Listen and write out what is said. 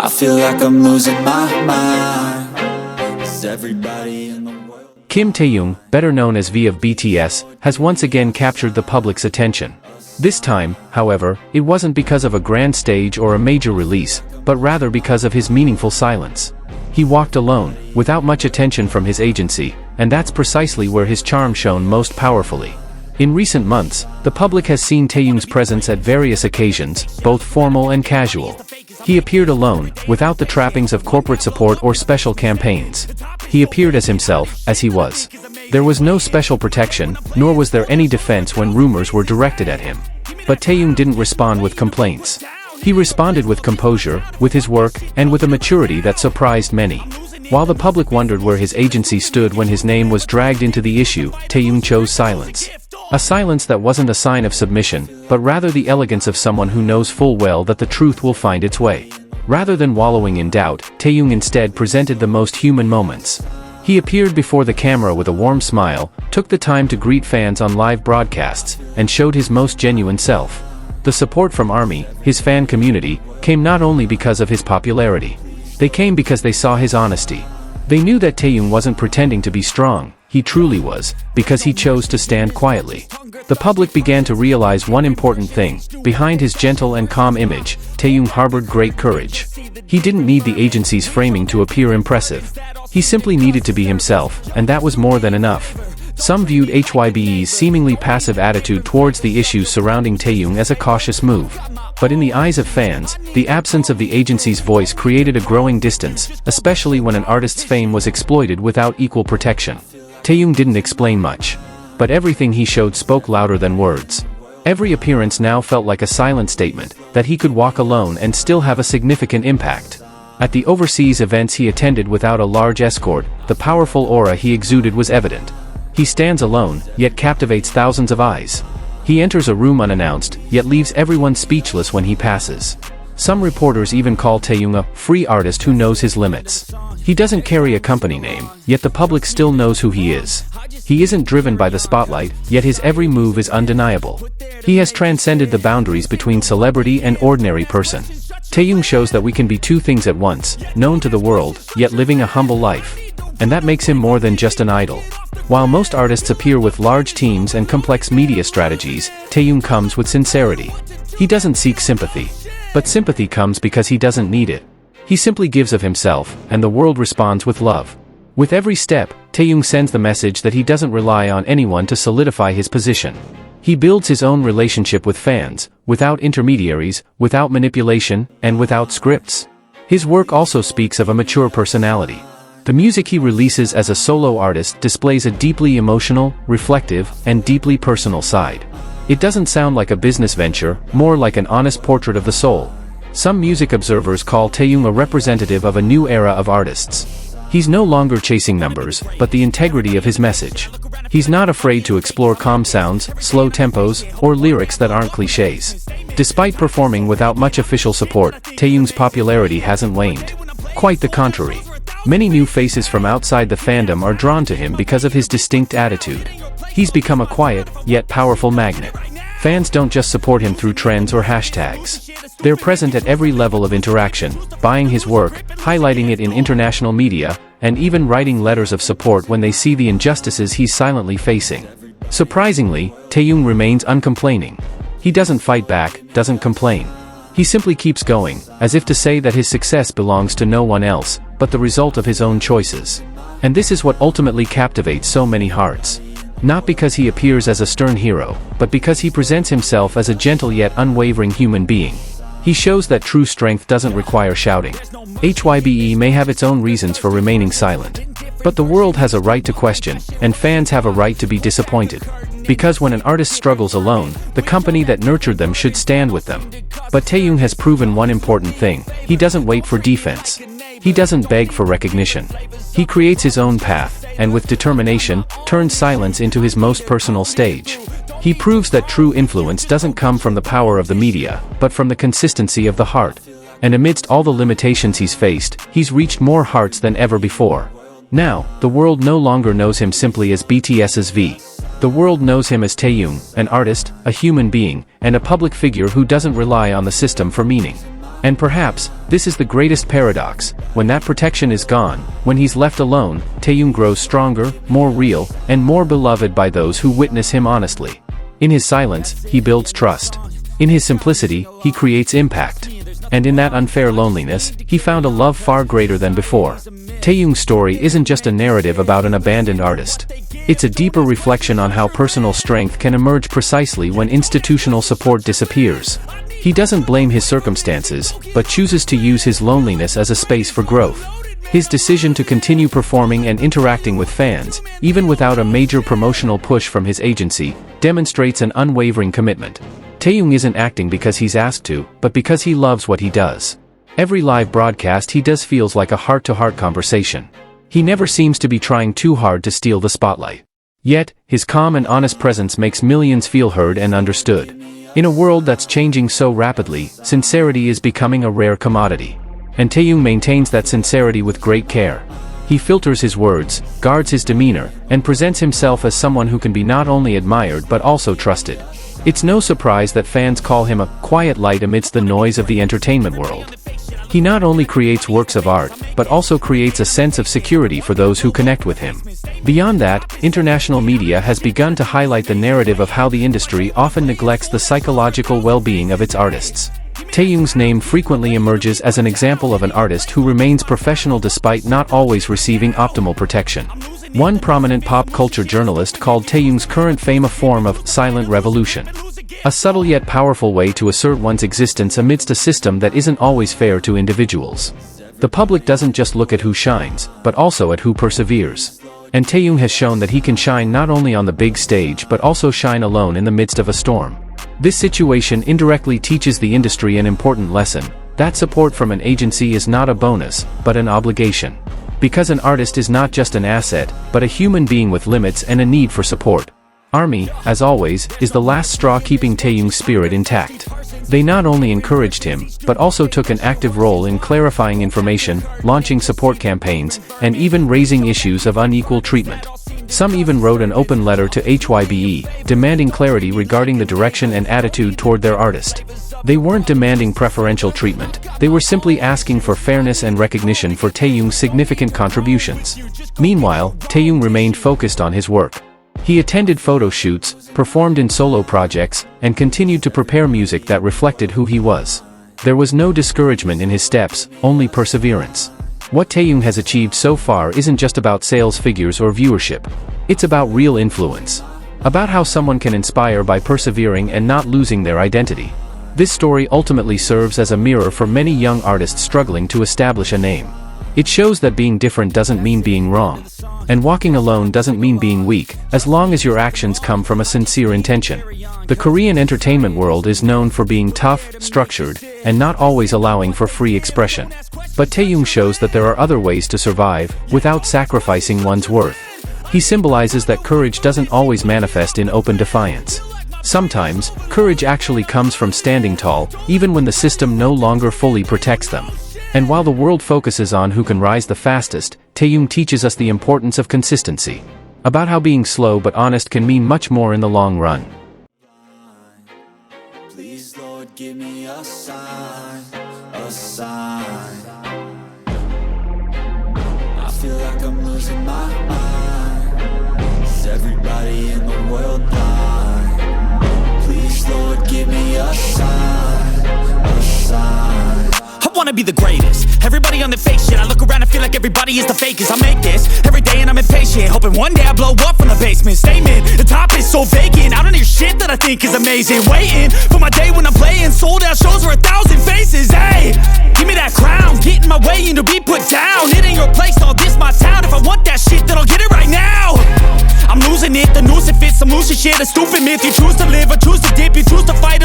I feel like I'm losing my mind. Is everybody in the world? Kim Taehyung, better known as V of BTS, has once again captured the public's attention. This time, however, it wasn't because of a grand stage or a major release, but rather because of his meaningful silence. He walked alone, without much attention from his agency, and that's precisely where his charm shone most powerfully. In recent months, the public has seen Taehyung's presence at various occasions, both formal and casual. He appeared alone, without the trappings of corporate support or special campaigns. He appeared as himself, as he was. There was no special protection, nor was there any defense when rumors were directed at him. But Taehyung didn't respond with complaints. He responded with composure, with his work, and with a maturity that surprised many. While the public wondered where his agency stood when his name was dragged into the issue, Taehyung chose silence. A silence that wasn't a sign of submission, but rather the elegance of someone who knows full well that the truth will find its way. Rather than wallowing in doubt, Taehyung instead presented the most human moments. He appeared before the camera with a warm smile, took the time to greet fans on live broadcasts, and showed his most genuine self. The support from ARMY, his fan community, came not only because of his popularity. They came because they saw his honesty. They knew that Taehyung wasn't pretending to be strong, he truly was, because he chose to stand quietly. The public began to realize one important thing: behind his gentle and calm image, Taehyung harbored great courage. He didn't need the agency's framing to appear impressive. He simply needed to be himself, and that was more than enough. Some viewed HYBE's seemingly passive attitude towards the issues surrounding Taehyung as a cautious move. But in the eyes of fans, the absence of the agency's voice created a growing distance, especially when an artist's fame was exploited without equal protection. Taehyung didn't explain much. But everything he showed spoke louder than words. Every appearance now felt like a silent statement, that he could walk alone and still have a significant impact. At the overseas events he attended without a large escort, the powerful aura he exuded was evident. He stands alone, yet captivates thousands of eyes. He enters a room unannounced, yet leaves everyone speechless when he passes. Some reporters even call Taehyung a free artist who knows his limits. He doesn't carry a company name, yet the public still knows who he is. He isn't driven by the spotlight, yet his every move is undeniable. He has transcended the boundaries between celebrity and ordinary person. Taehyung shows that we can be two things at once, known to the world, yet living a humble life. And that makes him more than just an idol. While most artists appear with large teams and complex media strategies, Taehyung comes with sincerity. He doesn't seek sympathy. But sympathy comes because he doesn't need it. He simply gives of himself, and the world responds with love. With every step, Taehyung sends the message that he doesn't rely on anyone to solidify his position. He builds his own relationship with fans, without intermediaries, without manipulation, and without scripts. His work also speaks of a mature personality. The music he releases as a solo artist displays a deeply emotional, reflective, and deeply personal side. It doesn't sound like a business venture, more like an honest portrait of the soul. Some music observers call Taehyung a representative of a new era of artists. He's no longer chasing numbers, but the integrity of his message. He's not afraid to explore calm sounds, slow tempos, or lyrics that aren't cliches. Despite performing without much official support, Taehyung's popularity hasn't waned. Quite the contrary. Many new faces from outside the fandom are drawn to him because of his distinct attitude. He's become a quiet, yet powerful magnet. Fans don't just support him through trends or hashtags. They're present at every level of interaction, buying his work, highlighting it in international media, and even writing letters of support when they see the injustices he's silently facing. Surprisingly, Taehyung remains uncomplaining. He doesn't fight back, doesn't complain. He simply keeps going, as if to say that his success belongs to no one else, but the result of his own choices. And this is what ultimately captivates so many hearts. Not because he appears as a stern hero, but because he presents himself as a gentle yet unwavering human being. He shows that true strength doesn't require shouting. HYBE may have its own reasons for remaining silent. But the world has a right to question, and fans have a right to be disappointed. Because when an artist struggles alone, the company that nurtured them should stand with them. But Taehyung has proven one important thing: he doesn't wait for defense. He doesn't beg for recognition. He creates his own path, and with determination, turns silence into his most personal stage. He proves that true influence doesn't come from the power of the media, but from the consistency of the heart. And amidst all the limitations he's faced, he's reached more hearts than ever before. Now, the world no longer knows him simply as BTS's V. The world knows him as Taehyung, an artist, a human being, and a public figure who doesn't rely on the system for meaning. And perhaps, this is the greatest paradox: when that protection is gone, when he's left alone, Taehyung grows stronger, more real, and more beloved by those who witness him honestly. In his silence, he builds trust. In his simplicity, he creates impact. And in that unfair loneliness, he found a love far greater than before. Taehyung's story isn't just a narrative about an abandoned artist. It's a deeper reflection on how personal strength can emerge precisely when institutional support disappears. He doesn't blame his circumstances, but chooses to use his loneliness as a space for growth. His decision to continue performing and interacting with fans, even without a major promotional push from his agency, demonstrates an unwavering commitment. Taehyung isn't acting because he's asked to, but because he loves what he does. Every live broadcast he does feels like a heart-to-heart conversation. He never seems to be trying too hard to steal the spotlight. Yet, his calm and honest presence makes millions feel heard and understood. In a world that's changing so rapidly, sincerity is becoming a rare commodity. And Taehyung maintains that sincerity with great care. He filters his words, guards his demeanor, and presents himself as someone who can be not only admired but also trusted. It's no surprise that fans call him a quiet light amidst the noise of the entertainment world. He not only creates works of art, but also creates a sense of security for those who connect with him. Beyond that, international media has begun to highlight the narrative of how the industry often neglects the psychological well-being of its artists. Taehyung's name frequently emerges as an example of an artist who remains professional despite not always receiving optimal protection. One prominent pop culture journalist called Taehyung's current fame a form of silent revolution. A subtle yet powerful way to assert one's existence amidst a system that isn't always fair to individuals. The public doesn't just look at who shines, but also at who perseveres. And Taehyung has shown that he can shine not only on the big stage but also shine alone in the midst of a storm. This situation indirectly teaches the industry an important lesson: that support from an agency is not a bonus, but an obligation. Because an artist is not just an asset, but a human being with limits and a need for support. ARMY, as always, is the last straw keeping Taehyung's spirit intact. They not only encouraged him, but also took an active role in clarifying information, launching support campaigns, and even raising issues of unequal treatment. Some even wrote an open letter to HYBE, demanding clarity regarding the direction and attitude toward their artist. They weren't demanding preferential treatment, they were simply asking for fairness and recognition for Taehyung's significant contributions. Meanwhile, Taehyung remained focused on his work. He attended photo shoots, performed in solo projects, and continued to prepare music that reflected who he was. There was no discouragement in his steps, only perseverance. What Taehyung has achieved so far isn't just about sales figures or viewership. It's about real influence. About how someone can inspire by persevering and not losing their identity. This story ultimately serves as a mirror for many young artists struggling to establish a name. It shows that being different doesn't mean being wrong. And walking alone doesn't mean being weak, as long as your actions come from a sincere intention. The Korean entertainment world is known for being tough, structured, and not always allowing for free expression. But Taehyung shows that there are other ways to survive, without sacrificing one's worth. He symbolizes that courage doesn't always manifest in open defiance. Sometimes, courage actually comes from standing tall, even when the system no longer fully protects them. And while the world focuses on who can rise the fastest, Taehyung teaches us the importance of consistency. About how being slow but honest can mean much more in the long run. Please, Lord, give me a sign, a sign. I feel like I'm losing my mind. Is everybody in the world blind? Please, Lord, give me a sign, a sign. I wanna be the greatest. Everybody on the fake shit. I look around and feel like everybody is the fakest. I make this every day and I'm impatient, hoping one day I blow up from the basement. Statement, the top is so vacant. I don't hear shit that I think is amazing. Waiting for my day when I'm playing sold out shows for 1,000 faces. Hey, give me that crown, get in my way and to be put down. It ain't your place, all this my town. If I want that shit, then I'll get it right now. I'm losing it, the noose it fits. I'm losing shit, a stupid myth. You choose to live or choose to dip, you choose to fight.